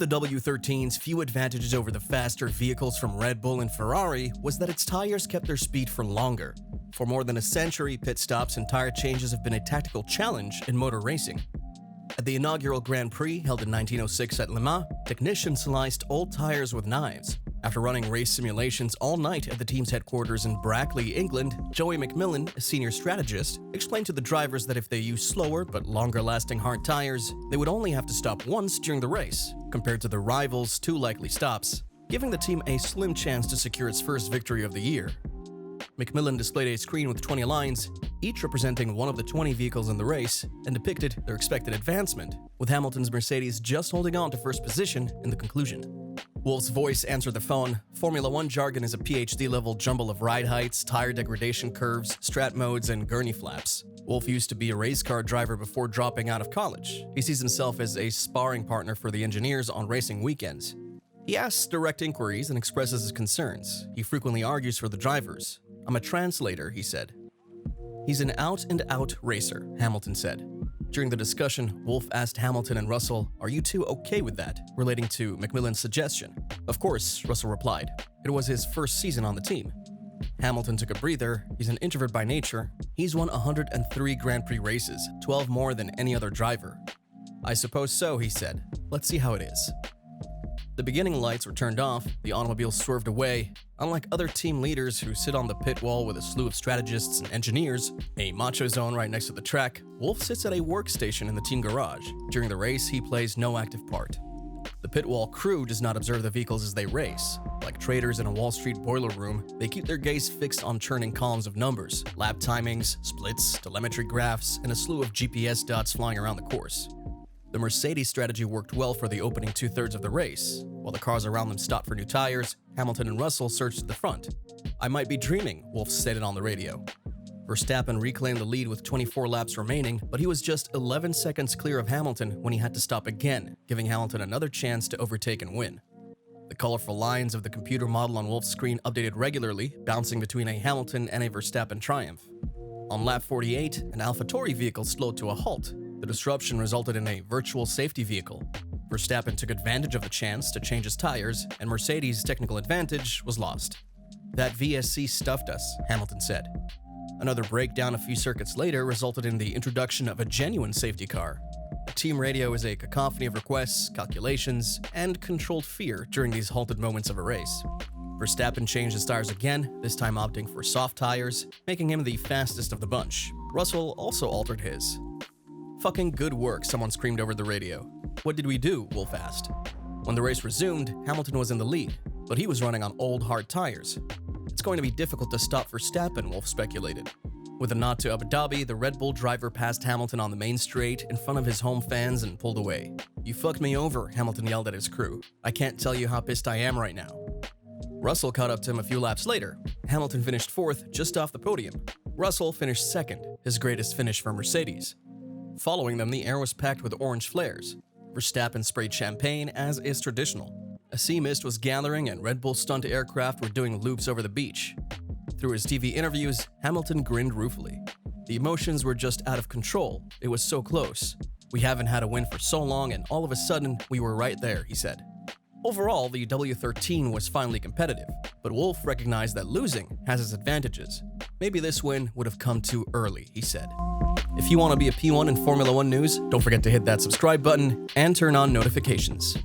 the W13's few advantages over the faster vehicles from Red Bull and Ferrari was that its tires kept their speed for longer. For more than a century, pit stops and tire changes have been a tactical challenge in motor racing. At the inaugural Grand Prix held in 1906 at Le Mans, technicians sliced old tires with knives. After running race simulations all night at the team's headquarters in Brackley, England, Joey McMillan, a senior strategist, explained to the drivers that if they used slower but longer-lasting hard tires, they would only have to stop once during the race, compared to the rivals' two likely stops, giving the team a slim chance to secure its first victory of the year. McMillan displayed a screen with 20 lines, each representing one of the 20 vehicles in the race, and depicted their expected advancement, with Hamilton's Mercedes just holding on to first position in the conclusion. Wolff's voice answered the phone. Formula One jargon is a PhD-level jumble of ride heights, tire degradation curves, strat modes, and gurney flaps. Wolff used to be a race car driver before dropping out of college. He sees himself as a sparring partner for the engineers on racing weekends. He asks direct inquiries and expresses his concerns. He frequently argues for the drivers. "I'm a translator," he said. "He's an out-and-out racer," Hamilton said. During the discussion, Wolff asked Hamilton and Russell, "Are you two okay with that?" relating to McMillan's suggestion. "Of course," Russell replied. It was his first season on the team. Hamilton took a breather. He's an introvert by nature. He's won 103 Grand Prix races, 12 more than any other driver. "I suppose so," he said. "Let's see how it is." The beginning lights were turned off, the automobile swerved away. Unlike other team leaders who sit on the pit wall with a slew of strategists and engineers, a macho zone right next to the track, Wolff sits at a workstation in the team garage. During the race, he plays no active part. The pit wall crew does not observe the vehicles as they race. Like traders in a Wall Street boiler room, they keep their gaze fixed on churning columns of numbers, lap timings, splits, telemetry graphs, and a slew of GPS dots flying around the course. The Mercedes strategy worked well for the opening two-thirds of the race. While the cars around them stopped for new tires, Hamilton and Russell surged to the front. "I might be dreaming," Wolff stated on the radio. Verstappen reclaimed the lead with 24 laps remaining, but he was just 11 seconds clear of Hamilton when he had to stop again, giving Hamilton another chance to overtake and win. The colorful lines of the computer model on Wolff's screen updated regularly, bouncing between a Hamilton and a Verstappen triumph. On lap 48, an AlphaTauri vehicle slowed to a halt. The disruption resulted in a virtual safety vehicle. Verstappen took advantage of the chance to change his tires, and Mercedes' technical advantage was lost. "That VSC stuffed us," Hamilton said. Another breakdown a few circuits later resulted in the introduction of a genuine safety car. The team radio is a cacophony of requests, calculations, and controlled fear during these halted moments of a race. Verstappen changed his tires again, this time opting for soft tires, making him the fastest of the bunch. Russell also altered his. "Fucking good work," someone screamed over the radio. "What did we do?" Wolff asked. When the race resumed, Hamilton was in the lead, but he was running on old, hard tires. "It's going to be difficult to stop Verstappen," Wolff speculated. With a nod to Abu Dhabi, the Red Bull driver passed Hamilton on the main straight in front of his home fans and pulled away. "You fucked me over," Hamilton yelled at his crew. "I can't tell you how pissed I am right now." Russell caught up to him a few laps later. Hamilton finished fourth, just off the podium. Russell finished second, his greatest finish for Mercedes. Following them, the air was packed with orange flares. Verstappen sprayed champagne, as is traditional. A sea mist was gathering, and Red Bull stunt aircraft were doing loops over the beach. Through his TV interviews, Hamilton grinned ruefully. "The emotions were just out of control. It was so close. We haven't had a win for so long, and all of a sudden, we were right there," he said. Overall, the W13 was finally competitive, but Wolff recognized that losing has its advantages. "Maybe this win would have come too early," he said. If you want to be a P1 in Formula One news, don't forget to hit that subscribe button and turn on notifications.